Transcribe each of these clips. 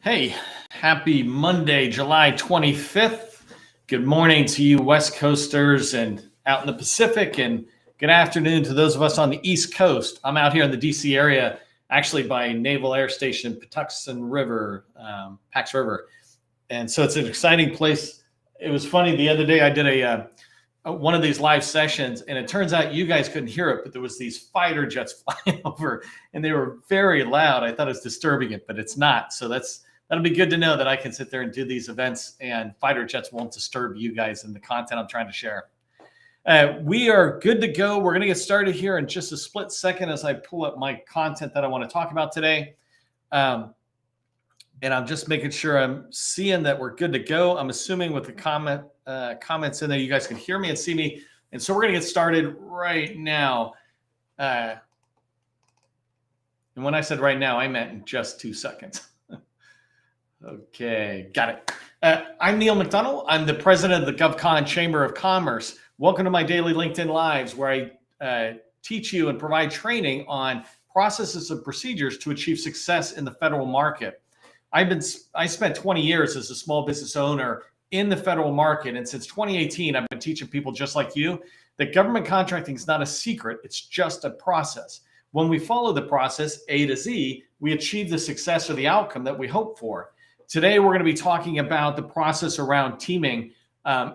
Hey, happy Monday, July 25th. Good morning to you West Coasters and out in the Pacific, and good afternoon to those of us on the East Coast. I'm out here in the DC area, actually by Naval Air Station, Patuxent River, Pax River. And so it's an exciting place. It was funny, the other day I did one of these live sessions, and it turns out you guys couldn't hear it, but there was these fighter jets flying over, and they were very loud. I thought it was disturbing it, but it's not. So that'll be good to know that I can sit there and do these events and fighter jets won't disturb you guys in the content I'm trying to share. We are good to go. We're going to get started here in just a split second as I pull up my content that I want to talk about today. And I'm just making sure I'm seeing that we're good to go. I'm assuming with the comments in there, you guys can hear me and see me. And so we're going to get started right now. And when I said right now, I meant in just 2 seconds. Okay, got it. I'm Neil McDonald. I'm the president of the GovCon Chamber of Commerce. Welcome to my daily LinkedIn Lives, where I teach you and provide training on processes and procedures to achieve success in the federal market. I spent 20 years as a small business owner in the federal market, and since 2018, I've been teaching people just like you that government contracting is not a secret, it's just a process. When we follow the process A to Z, we achieve the success or the outcome that we hope for. Today, we're going to be talking about the process around teaming,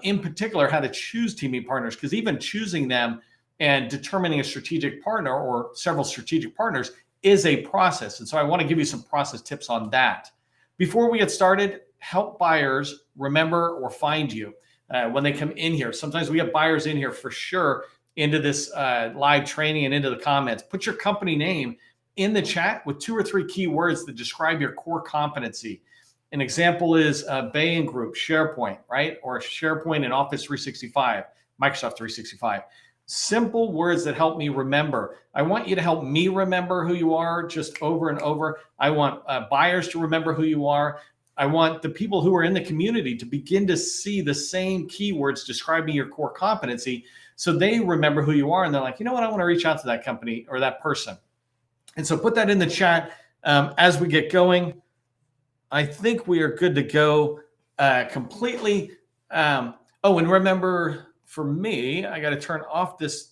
in particular, how to choose teaming partners, because even choosing them and determining a strategic partner or several strategic partners is a process. And so I want to give you some process tips on that. Before we get started, help buyers remember or find you when they come in here. Sometimes we have buyers in here for sure into this live training and into the comments. Put your company name in the chat with 2 or 3 keywords that describe your core competency. An example is Bain Group, SharePoint, right? Or SharePoint and Office 365, Microsoft 365. Simple words that help me remember. I want you to help me remember who you are just over and over. I want buyers to remember who you are. I want the people who are in the community to begin to see the same keywords describing your core competency so they remember who you are and they're like, you know what, I want to reach out to that company or that person. And so put that in the chat as we get going. I think we are good to go completely. And remember, for me, I got to turn off this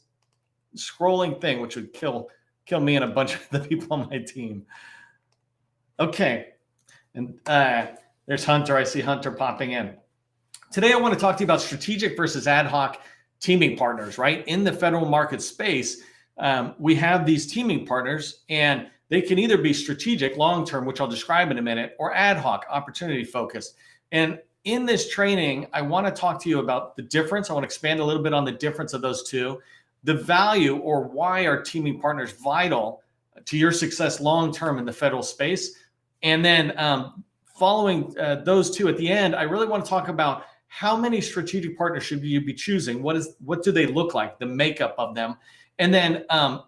scrolling thing, which would kill me and a bunch of the people on my team. Okay. And there's Hunter. I see Hunter popping in. Today, I want to talk to you about strategic versus ad hoc teaming partners, right? In the federal market space, we have these teaming partners, and they can either be strategic, long-term, which I'll describe in a minute, or ad hoc, opportunity-focused. And in this training, I want to talk to you about the difference. I want to expand a little bit on the difference of those two, the value or why are teaming partners vital to your success long-term in the federal space. And then following those two at the end, I really want to talk about how many strategic partners should you be choosing? What do they look like, the makeup of them? And then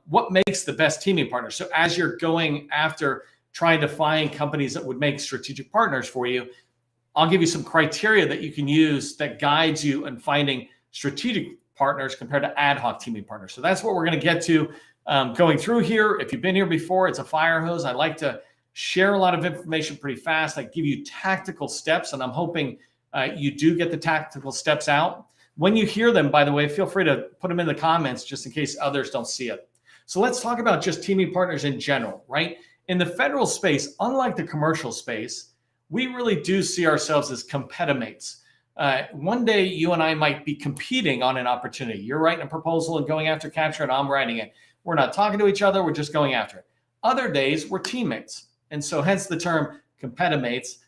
what makes the best teaming partner? So as you're going after trying to find companies that would make strategic partners for you, I'll give you some criteria that you can use that guides you in finding strategic partners compared to ad hoc teaming partners. So that's what we're going to get to going through here. If you've been here before, it's a fire hose. I like to share a lot of information pretty fast. I give you tactical steps, and I'm hoping you do get the tactical steps out. When you hear them, by the way, feel free to put them in the comments just in case others don't see it. So let's talk about just teaming partners in general, right? In the federal space, unlike the commercial space, we really do see ourselves as competimates. One day, you and I might be competing on an opportunity. You're writing a proposal and going after capture, and I'm writing it. We're not talking to each other. We're just going after it. Other days, we're teammates. And so hence the term competimates,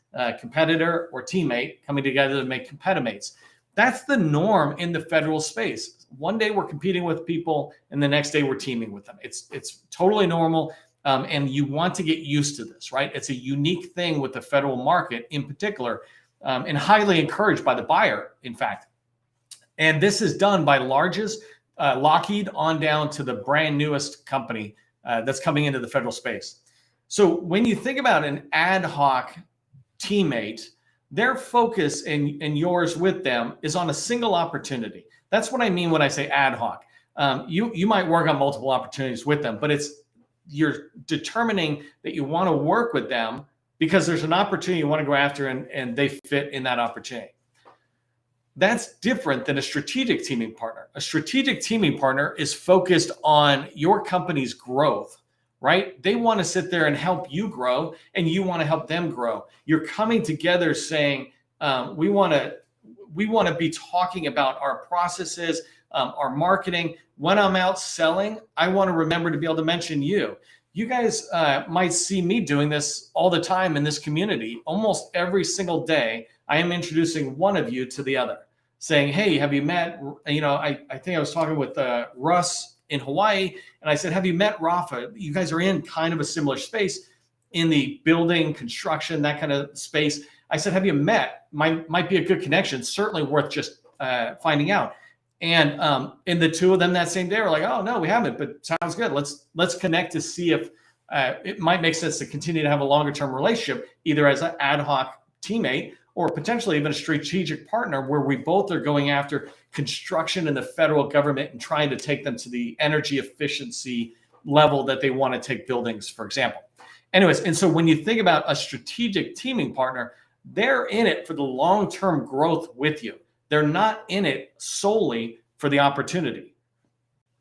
competitor or teammate coming together to make competimates. That's the norm in the federal space. One day we're competing with people, and the next day we're teaming with them. It's totally normal, and you want to get used to this, right? It's a unique thing with the federal market in particular, and highly encouraged by the buyer, in fact. And this is done by largest Lockheed on down to the brand newest company that's coming into the federal space. So when you think about an ad hoc teammate, their focus and yours with them is on a single opportunity. That's what I mean when I say ad hoc. You might work on multiple opportunities with them, but you're determining that you want to work with them because there's an opportunity you want to go after and they fit in that opportunity. That's different than a strategic teaming partner. A strategic teaming partner is focused on your company's growth, right? They want to sit there and help you grow, and you want to help them grow. You're coming together saying, we want to be talking about our processes, our marketing. When I'm out selling, I want to remember to be able to mention you. You guys might see me doing this all the time in this community. Almost every single day, I am introducing one of you to the other, saying, hey, have you met, I think I was talking with Russ in Hawaii, and I said, have you met Rafa? You guys are in kind of a similar space in the building, construction, that kind of space. I said, have you met? Might be a good connection, certainly worth just finding out. And the two of them that same day were like, oh, no, we haven't, but sounds good. Let's connect to see if it might make sense to continue to have a longer term relationship, either as an ad hoc teammate or potentially even a strategic partner where we both are going after construction in the federal government and trying to take them to the energy efficiency level that they want to take buildings, for example. Anyways, and so when you think about a strategic teaming partner, they're in it for the long-term growth with you. They're not in it solely for the opportunity.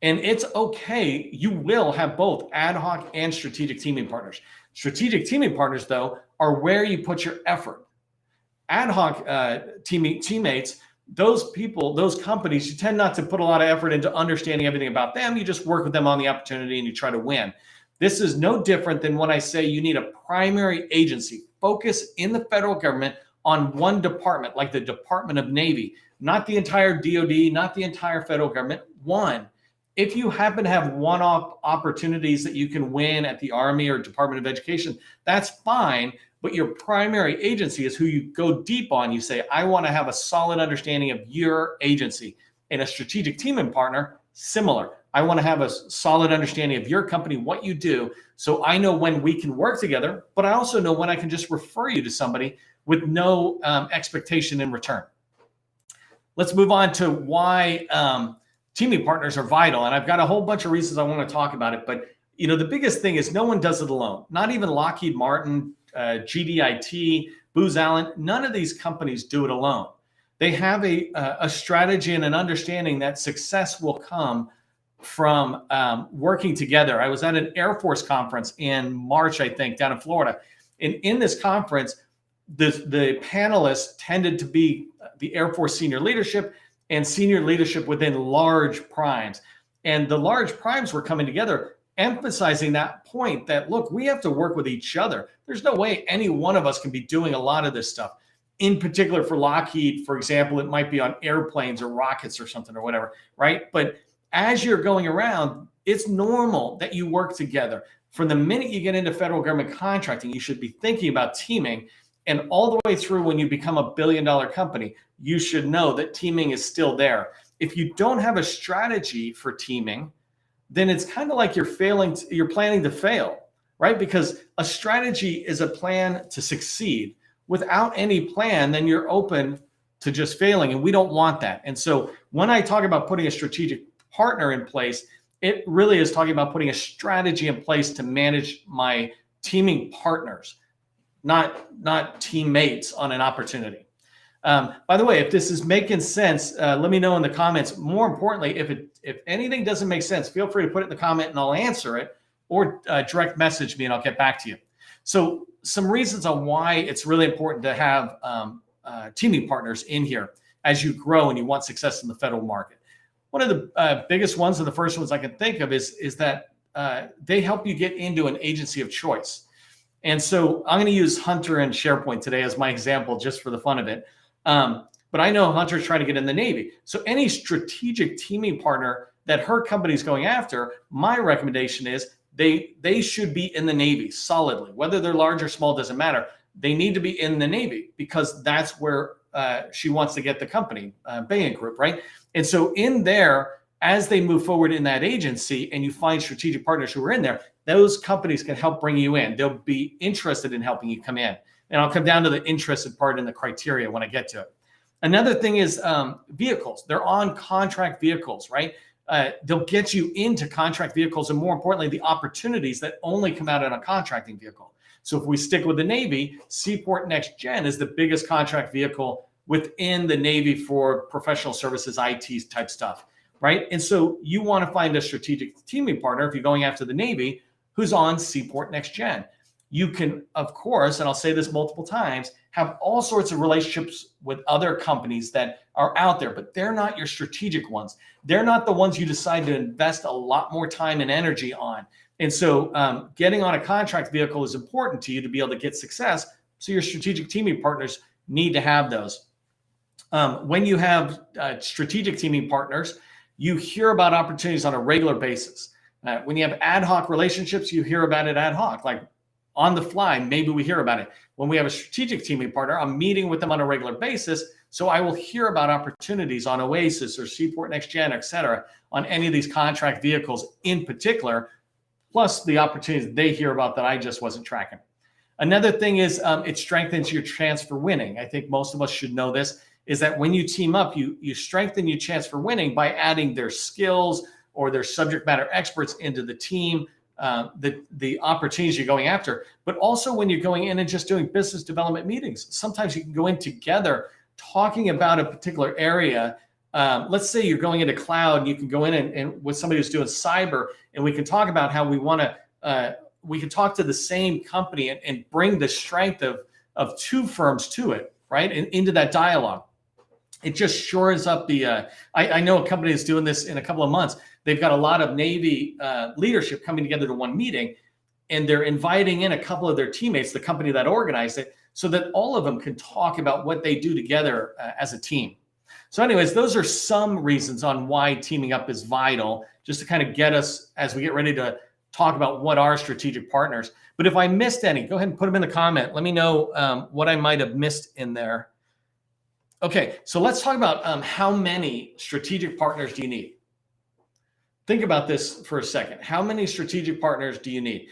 And it's okay. You will have both ad hoc and strategic teaming partners. Strategic teaming partners, though, are where you put your effort. Ad hoc teammates, those people, those companies, you tend not to put a lot of effort into understanding everything about them. You just work with them on the opportunity and you try to win. This is no different than when I say you need a primary agency. Focus in the federal government on one department, like the Department of Navy, not the entire DoD, not the entire federal government, one. If you happen to have one-off opportunities that you can win at the Army or Department of Education, that's fine. But your primary agency is who you go deep on. You say, I want to have a solid understanding of your agency. And a strategic teaming partner, similar. I want to have a solid understanding of your company, what you do, so I know when we can work together, but I also know when I can just refer you to somebody with no expectation in return. Let's move on to why teaming partners are vital. And I've got a whole bunch of reasons I want to talk about it. But the biggest thing is no one does it alone. Not even Lockheed Martin, GDIT, Booz Allen. None of these companies do it alone. They have a strategy and an understanding that success will come from working together. I was at an Air Force conference in March, I think, down in Florida. And in this conference, the panelists tended to be the Air Force senior leadership and senior leadership within large primes. And the large primes were coming together, emphasizing that point that, look, we have to work with each other. There's no way any one of us can be doing a lot of this stuff. In particular for Lockheed, for example, it might be on airplanes or rockets or something or whatever, right? But as you're going around, it's normal that you work together. From the minute you get into federal government contracting, you should be thinking about teaming. And all the way through when you become a billion-dollar company, you should know that teaming is still there. If you don't have a strategy for teaming, then it's kind of like you're planning to fail, right? Because a strategy is a plan to succeed. Without any plan, then you're open to just failing, and we don't want that. And so when I talk about putting a strategic partner in place, it really is talking about putting a strategy in place to manage my teaming partners, not teammates on an opportunity. By the way, if this is making sense, let me know in the comments. More importantly, if anything doesn't make sense, feel free to put it in the comment and I'll answer it, or direct message me and I'll get back to you. So some reasons on why it's really important to have teaming partners in here as you grow and you want success in the federal market. One of the biggest ones, and the first ones I can think of, is that they help you get into an agency of choice. And so I'm going to use Hunter and SharePoint today as my example, just for the fun of it. But I know Hunter's trying to get in the Navy. So any strategic teaming partner that her company is going after, my recommendation is they should be in the Navy solidly. Whether they're large or small doesn't matter. They need to be in the Navy because that's where she wants to get the company, Bain Group, right? And so in there, as they move forward in that agency and you find strategic partners who are in there, those companies can help bring you in. They'll be interested in helping you come in. And I'll come down to the interested part in the criteria when I get to it. Another thing is vehicles. They're on contract vehicles, right? they'll get you into contract vehicles, and more importantly, the opportunities that only come out in a contracting vehicle. So if we stick with the Navy, Seaport Next Gen is the biggest contract vehicle within the Navy for professional services, IT type stuff, right? And so you want to find a strategic teaming partner if you're going after the Navy who's on Seaport Next Gen. You can, of course, and I'll say this multiple times, have all sorts of relationships with other companies that are out there, but they're not your strategic ones. They're not the ones you decide to invest a lot more time and energy on. And so getting on a contract vehicle is important to you to be able to get success. So your strategic teaming partners need to have those. When you have strategic teaming partners, you hear about opportunities on a regular basis. When you have ad hoc relationships, you hear about it ad hoc, like on the fly, maybe we hear about it. When we have a strategic teaming partner, I'm meeting with them on a regular basis. So I will hear about opportunities on Oasis or Seaport Next Gen, et cetera, on any of these contract vehicles in particular, plus the opportunities they hear about that I just wasn't tracking. Another thing is it strengthens your chance for winning. I think most of us should know this, is that when you team up, you strengthen your chance for winning by adding their skills or their subject matter experts into the team, the opportunities you're going after, but also when you're going in and just doing business development meetings. Sometimes you can go in together talking about a particular area. Let's say you're going into cloud, and you can go in and with somebody who's doing cyber, and we can talk about how we want to, we can talk to the same company and bring the strength of two firms to it, right? And into that dialogue. It just shores up the, I know a company is doing this in a couple of months. They've got a lot of Navy leadership coming together to one meeting, and they're inviting in a couple of their teammates, the company that organized it, so that all of them can talk about what they do together as a team. So anyways, those are some reasons on why teaming up is vital, just to kind of get us as we get ready to talk about what are strategic partners. But if I missed any, go ahead and put them in the comment. Let me know what I might have missed in there. Okay, so let's talk about how many strategic partners do you need? Think about this for a second. How many strategic partners do you need?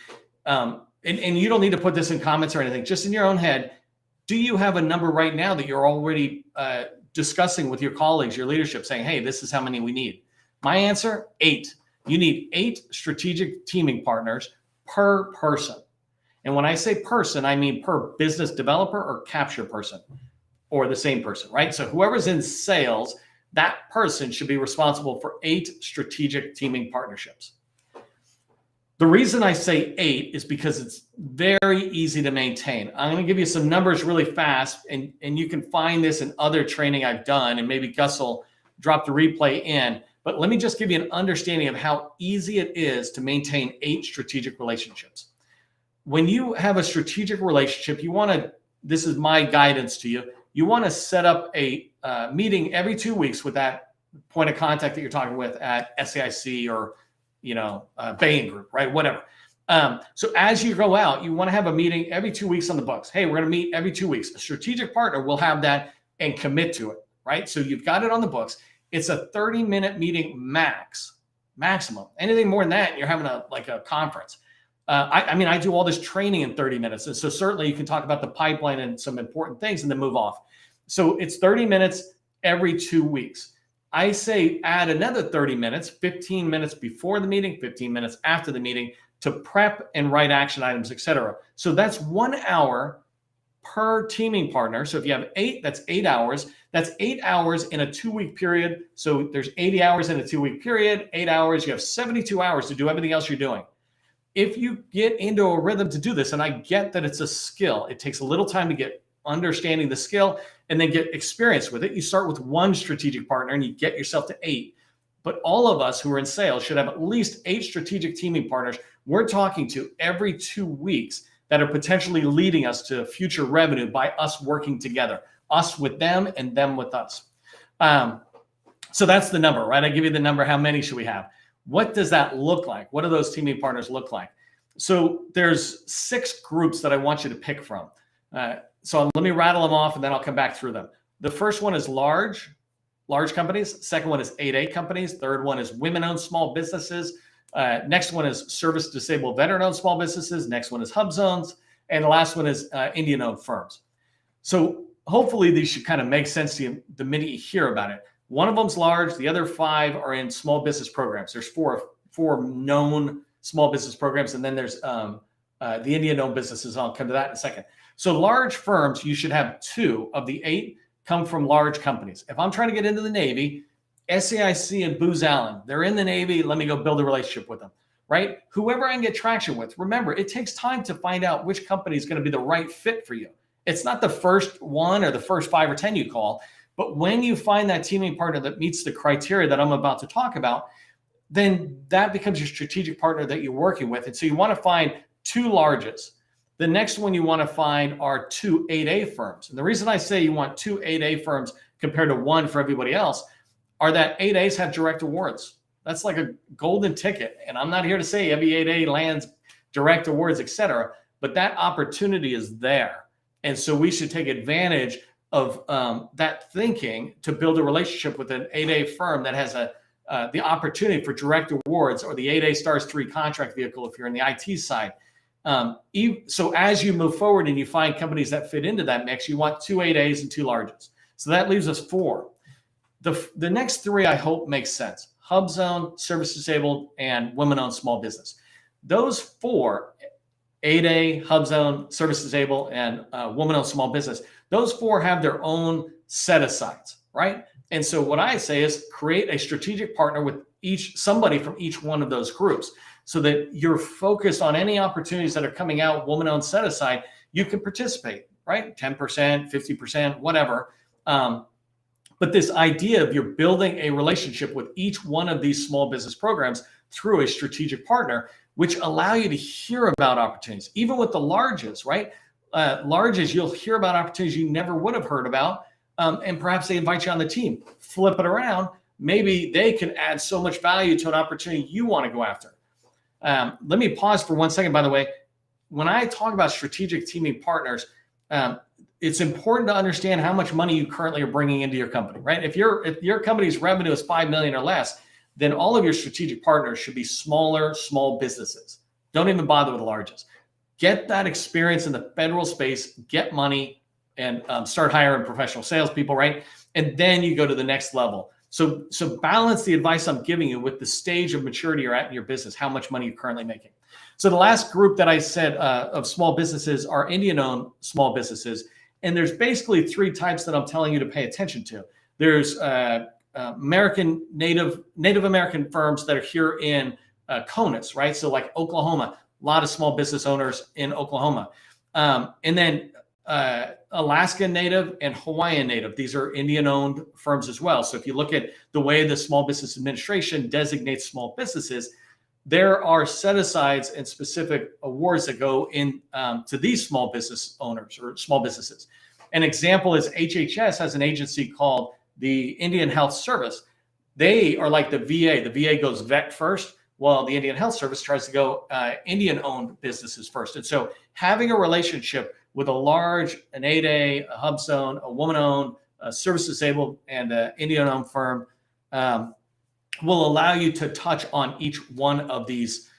And you don't need to put this in comments or anything, just in your own head. Do you have a number right now that you're already discussing with your colleagues, your leadership, saying, hey, this is how many we need? My answer, 8. You need 8 strategic teaming partners per person. And when I say person, I mean per business developer or capture person, or the same person, right? So whoever's in sales, that person should be responsible for 8 strategic teaming partnerships. The reason I say 8 is because it's very easy to maintain. I'm going to give you some numbers really fast, and you can find this in other training I've done, and maybe Gus will drop the replay in. But let me just give you an understanding of how easy it is to maintain 8 strategic relationships. When you have a strategic relationship, you want to, this is my guidance to you, you want to set up a meeting every 2 weeks with that point of contact that you're talking with at SAIC or Bain Group, right? Whatever. So as you go out, you want to have a meeting every 2 weeks on the books. Hey, we're going to meet every 2 weeks. A strategic partner will have that and commit to it, right? So you've got it on the books. It's a 30-minute meeting maximum. Anything more than that, you're having a conference. I do all this training in 30 minutes. And so certainly you can talk about the pipeline and some important things and then move off. So it's 30 minutes every 2 weeks. I say add another 30 minutes, 15 minutes before the meeting, 15 minutes after the meeting to prep and write action items, et cetera. So that's 1 hour per teaming partner. So if you have 8, that's 8 hours. That's 8 hours in a 2-week period. So there's 80 hours in a 2-week period, 8 hours. You have 72 hours to do everything else you're doing. If you get into a rhythm to do this, and I get that it's a skill, it takes a little time to get understanding the skill and then get experience with it. You start with 1 strategic partner and you get yourself to 8. But all of us who are in sales should have at least 8 strategic teaming partners we're talking to every 2 weeks that are potentially leading us to future revenue by us working together, us with them and them with us. So that's the number, right? I give you the number. How many should we have? What does that look like? What do those teaming partners look like? So there's 6 groups that I want you to pick from. So let me rattle them off and then I'll come back through them. The first one is large companies. Second one is 8A companies. Third one is women-owned small businesses. Next one is service disabled veteran-owned small businesses. Next one is hub zones. And the last one is Indian-owned firms. So hopefully these should kind of make sense to you the minute you hear about it. One of them's large. The other 5 are in small business programs. There's four known small business programs, and then there's the Indian-owned businesses. I'll come to that in a second. So large firms, you should have 2 of the 8 come from large companies. If I'm trying to get into the Navy, SAIC and Booz Allen, they're in the Navy. Let me go build a relationship with them, right? Whoever I can get traction with. Remember, it takes time to find out which company is going to be the right fit for you. It's not the first one or the first 5 or 10 you call, but when you find that teaming partner that meets the criteria that I'm about to talk about, then that becomes your strategic partner that you're working with. And so you want to find 2 larges. The next one you want to find are 2 8A firms. And the reason I say you want 2 8A firms compared to 1 for everybody else are that 8As have direct awards. That's like a golden ticket. And I'm not here to say every 8A lands direct awards, et cetera, but that opportunity is there. And so we should take advantage of that thinking to build a relationship with an 8A firm that has the opportunity for direct awards, or the 8A Stars 3 contract vehicle if you're in the IT side. So as you move forward and you find companies that fit into that mix, you want 2 8As and 2 larges. So that leaves us 4. The next 3 I hope makes sense: HubZone, Service Disabled, and Women-Owned Small Business. Those 4, 8A, HubZone, Service Disabled, and Women-Owned Small Business, those 4 have their own set-asides, right? And so what I say is create a strategic partner with somebody from each one of those groups, so that you're focused on any opportunities that are coming out, woman-owned set-aside, you can participate, right? 10%, 50%, whatever. But this idea of you're building a relationship with each one of these small business programs through a strategic partner, which allow you to hear about opportunities, even with the larges, right? Larges, you'll hear about opportunities you never would have heard about. And perhaps they invite you on the team. Flip it around. Maybe they can add so much value to an opportunity you want to go after. Let me pause for 1 second, by the way. When I talk about strategic teaming partners, it's important to understand how much money you currently are bringing into your company, right? If your company's revenue is 5 million or less, then all of your strategic partners should be small businesses. Don't even bother with the largest. Get that experience in the federal space, get money, and start hiring professional salespeople, right? And then you go to the next level. So balance the advice I'm giving you with the stage of maturity you're at in your business, how much money you're currently making. So the last group that I said of small businesses are Indian-owned small businesses. And there's basically 3 types that I'm telling you to pay attention to. There's American Native American firms that are here in CONUS, right? So like Oklahoma, a lot of small business owners in Oklahoma. And then Alaska Native and Hawaiian Native. These are Indian-owned firms as well. So if you look at the way the Small Business Administration designates small businesses, there are set-asides and specific awards that go in to these small business owners or small businesses. An example is HHS has an agency called the Indian Health Service. They are like the VA. The VA goes vet first, while the Indian Health Service tries to go Indian-owned businesses first. And so having a relationship with an 8A, a HubZone, a woman-owned, a service disabled, and an Indian-owned firm will allow you to touch on each one of these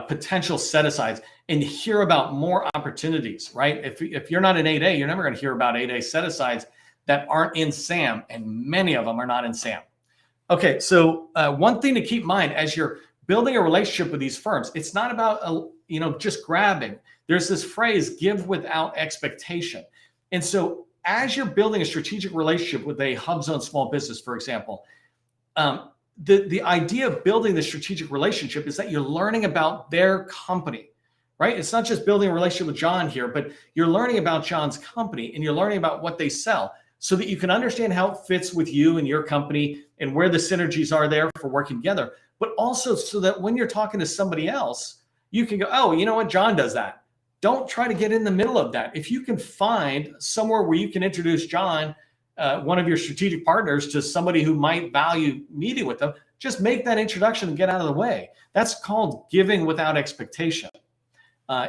potential set-asides and hear about more opportunities, right? If you're not an 8A, you're never going to hear about 8A set-asides that aren't in SAM, and many of them are not in SAM. Okay, so one thing to keep in mind as you're building a relationship with these firms, it's not about just grabbing. There's this phrase, give without expectation. And so as you're building a strategic relationship with a HubZone small business, for example, the idea of building the strategic relationship is that you're learning about their company, right? It's not just building a relationship with John here, but you're learning about John's company and you're learning about what they sell so that you can understand how it fits with you and your company and where the synergies are there for working together. But also so that when you're talking to somebody else, you can go, oh, you know what? John does that. Don't try to get in the middle of that. If you can find somewhere where you can introduce John, one of your strategic partners, to somebody who might value meeting with them, just make that introduction and get out of the way. That's called giving without expectation.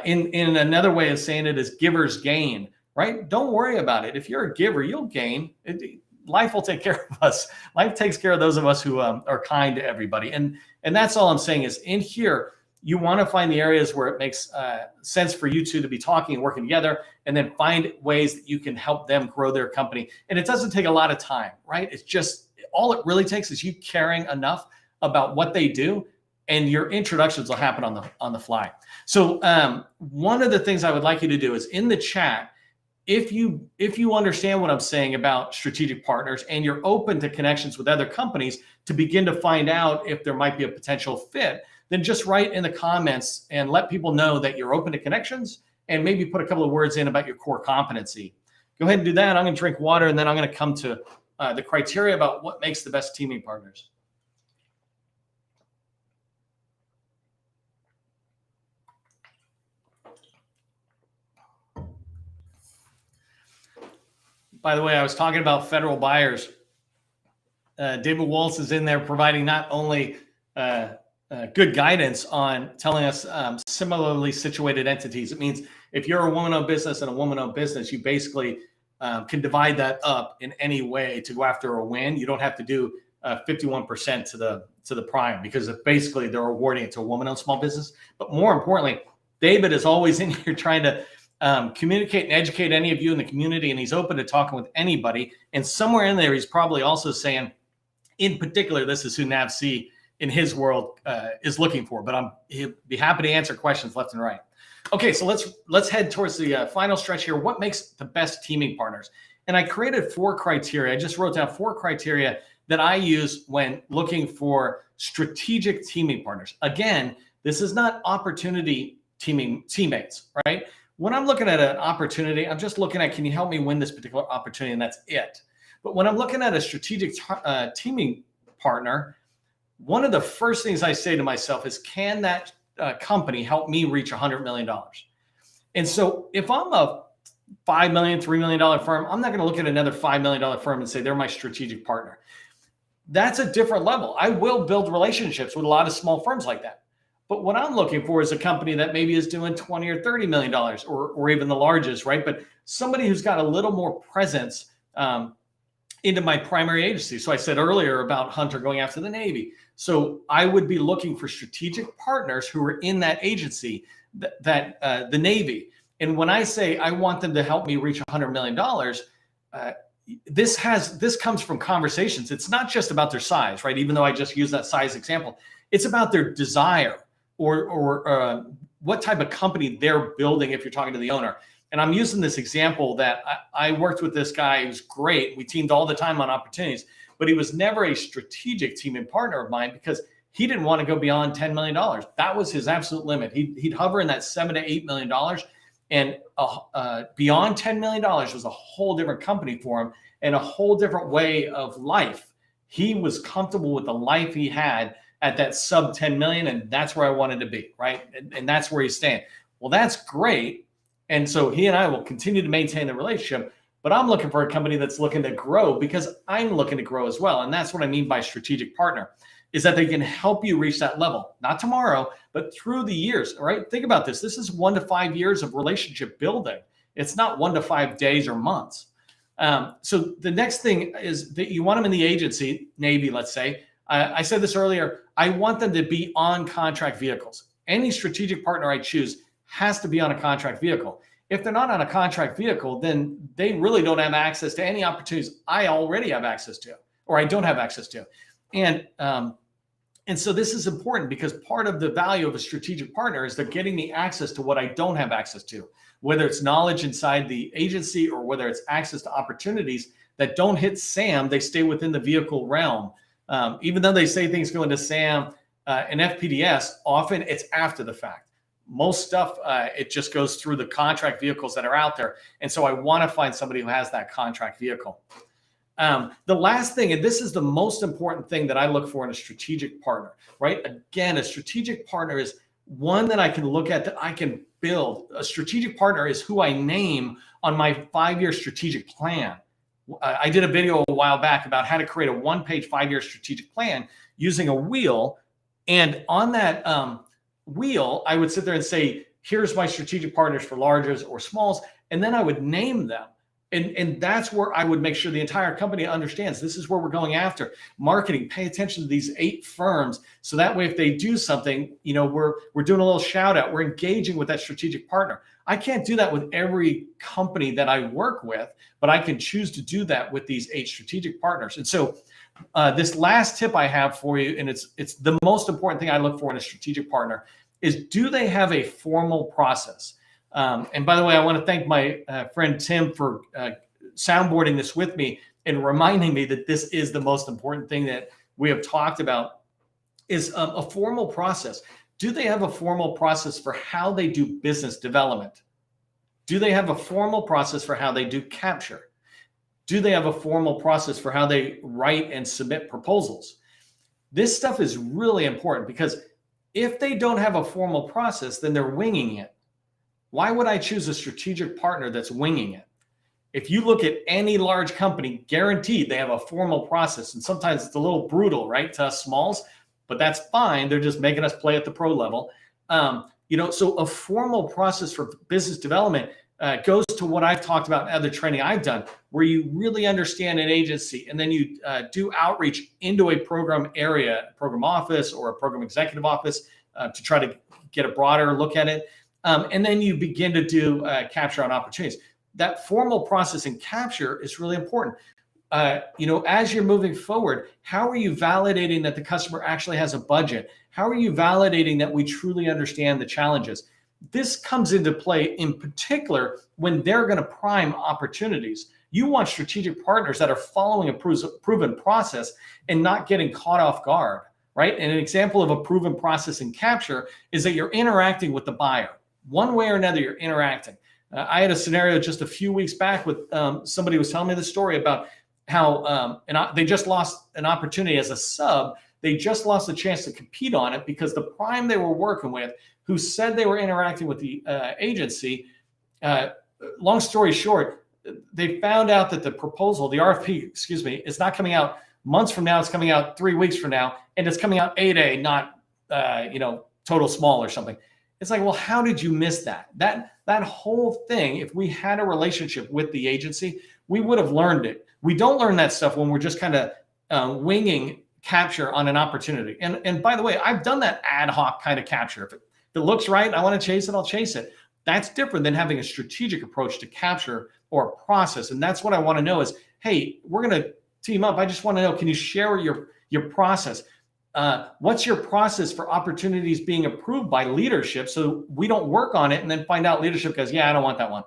In another way of saying it is givers gain, right? Don't worry about it. If you're a giver, you'll gain. Life will take care of us. Life takes care of those of us who are kind to everybody. And that's all I'm saying is in here, you want to find the areas where it makes sense for you two to be talking and working together, and then find ways that you can help them grow their company. And it doesn't take a lot of time, right? It's just all it really takes is you caring enough about what they do, and your introductions will happen on the fly. So one of the things I would like you to do is in the chat, if you understand what I'm saying about strategic partners and you're open to connections with other companies to begin to find out if there might be a potential fit, then just write in the comments and let people know that you're open to connections, and maybe put a couple of words in about your core competency. Go ahead and do that. I'm going to drink water, and then I'm going to come to the criteria about what makes the best teaming partners. By the way, I was talking about federal buyers. David Waltz is in there providing not only good guidance on telling us similarly situated entities. It means if you're a woman-owned business and a woman-owned business, you basically can divide that up in any way to go after a win. You don't have to do 51% to the prime, because basically they're awarding it to a woman-owned small business. But more importantly, David is always in here trying to communicate and educate any of you in the community, and he's open to talking with anybody. And somewhere in there, he's probably also saying, in particular, this is who NAVC in his world is looking for. But he'll be happy to answer questions left and right. Okay, so let's head towards the final stretch here. What makes the best teaming partners? And I created 4 criteria. I just wrote down 4 criteria that I use when looking for strategic teaming partners. Again, this is not opportunity teammates, right? When I'm looking at an opportunity, I'm just looking at, can you help me win this particular opportunity? And that's it. But when I'm looking at a strategic teaming partner, one of the first things I say to myself is, can that company help me reach $100 million? And so if I'm a $5 million, $3 million firm, I'm not going to look at another $5 million firm and say they're my strategic partner. That's a different level. I will build relationships with a lot of small firms like that. But what I'm looking for is a company that maybe is doing $20 or $30 million, or even the largest, right? But somebody who's got a little more presence into my primary agency. So I said earlier about Hunter going after the Navy. So I would be looking for strategic partners who are in that agency, the Navy. And when I say I want them to help me reach $100 million, this comes from conversations. It's not just about their size, right? Even though I just used that size example, it's about their desire or what type of company they're building if you're talking to the owner. And I'm using this example that I worked with this guy who's great. We teamed all the time on opportunities, but he was never a strategic teaming partner of mine because he didn't want to go beyond $10 million. That was his absolute limit. He'd hover in that $7 to $8 million. And beyond $10 million was a whole different company for him and a whole different way of life. He was comfortable with the life he had at that sub 10 million. And that's where I wanted to be, right? And that's where he's staying. Well, that's great. And so he and I will continue to maintain the relationship, but I'm looking for a company that's looking to grow because I'm looking to grow as well. And that's what I mean by strategic partner, is that they can help you reach that level, not tomorrow, but through the years, right? Think about this. This is 1 to 5 years of relationship building. It's not 1 to 5 days or months. So the next thing is that you want them in the agency, Navy, let's say. I said this earlier, I want them to be on contract vehicles. Any strategic partner I choose has to be on a contract vehicle. If they're not on a contract vehicle, then they really don't have access to any opportunities I already have access to, or I don't have access to. And so this is important because part of the value of a strategic partner is they're getting me access to what I don't have access to, whether it's knowledge inside the agency or whether it's access to opportunities that don't hit SAM, they stay within the vehicle realm. Even though they say things go into SAM and FPDS, often it's after the fact. Most stuff, it just goes through the contract vehicles that are out there. And so I want to find somebody who has that contract vehicle. The last thing, and this is the most important thing that I look for in a strategic partner, right? Again, a strategic partner is one that I can look at, that I can build. A strategic partner is who I name on my 5-year strategic plan. I did a video a while back about how to create a 1-page 5-year strategic plan using a wheel. And on that wheel, I would sit there and say, here's my strategic partners for larges or smalls. And then I would name them. And that's where I would make sure the entire company understands this is where we're going after. Marketing, pay attention to these 8 firms. So that way, if they do something, we're doing a little shout out. We're engaging with that strategic partner. I can't do that with every company that I work with, but I can choose to do that with these 8 strategic partners. And so This last tip I have for you, and it's the most important thing I look for in a strategic partner, is do they have a formal process? And by the way, I want to thank my friend Tim for soundboarding this with me and reminding me that this is the most important thing that we have talked about, is a formal process. Do they have a formal process for how they do business development? Do they have a formal process for how they do capture? Do they have a formal process for how they write and submit proposals? This stuff is really important, because if they don't have a formal process, then they're winging it. Why would I choose a strategic partner that's winging it? If you look at any large company, guaranteed they have a formal process. And sometimes it's a little brutal, right, to us smalls, but that's fine. They're just making us play at the pro level. So a formal process for business development goes to what I've talked about in other training I've done, where you really understand an agency, and then you do outreach into a program area, program office or a program executive office, to try to get a broader look at it. And then you begin to do capture on opportunities. That formal process in capture is really important. As you're moving forward, how are you validating that the customer actually has a budget? How are you validating that we truly understand the challenges? This comes into play in particular when they're going to prime opportunities. You want strategic partners that are following a proven process and not getting caught off guard, right? And an example of a proven process in capture is that you're interacting with the buyer. One way or another, you're interacting. I had a scenario just a few weeks back with somebody was telling me the story about how they just lost an opportunity as a sub. They just lost a chance to compete on it because the prime they were working with, who said they were interacting with the agency, long story short, they found out that the proposal, the RFP, is not coming out months from now. It's coming out 3 weeks from now, and it's coming out 8A, not total small or something. It's like, well, how did you miss that? That whole thing, if we had a relationship with the agency, we would have learned it. We don't learn that stuff when we're just kind of winging capture on an opportunity. And by the way, I've done that ad hoc kind of capture. If it looks right, I want to chase it, I'll chase it. That's different than having a strategic approach to capture or a process. And that's what I want to know is, hey, we're going to team up. I just want to know, can you share your process? What's your process for opportunities being approved by leadership so we don't work on it and then find out leadership goes, yeah, I don't want that one.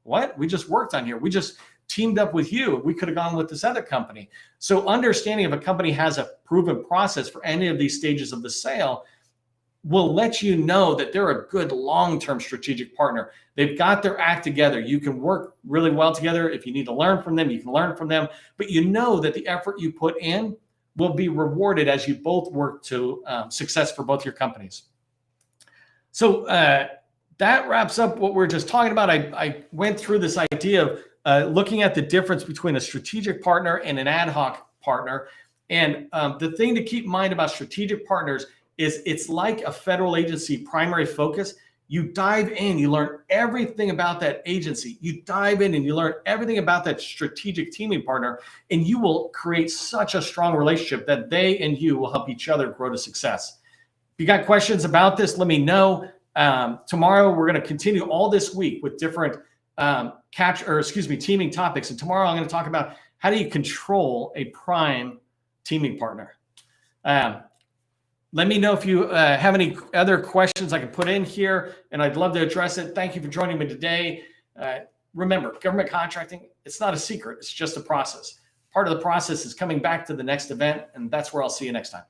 What? We just worked on here. We just teamed up with you. We could have gone with this other company. So understanding if a company has a proven process for any of these stages of the sale will let you know that they're a good long-term strategic partner. They've got their act together. You can work really well together. If you need to learn from them, you can learn from them. But you know that the effort you put in will be rewarded as you both work to success for both your companies. So that wraps up what we're just talking about. I went through this idea of looking at the difference between a strategic partner and an ad hoc partner. And the thing to keep in mind about strategic partners is it's like a federal agency primary focus. You dive in, you learn everything about that agency. You dive in and you learn everything about that strategic teaming partner, and you will create such a strong relationship that they and you will help each other grow to success. If you got questions about this, let me know. Tomorrow, we're going to continue all this week with different teaming topics. And tomorrow I'm going to talk about how do you control a prime teaming partner. Let me know if you have any other questions I can put in here, and I'd love to address it. Thank you for joining me today. Remember, government contracting, it's not a secret. It's just a process. Part of the process is coming back to the next event, and that's where I'll see you next time.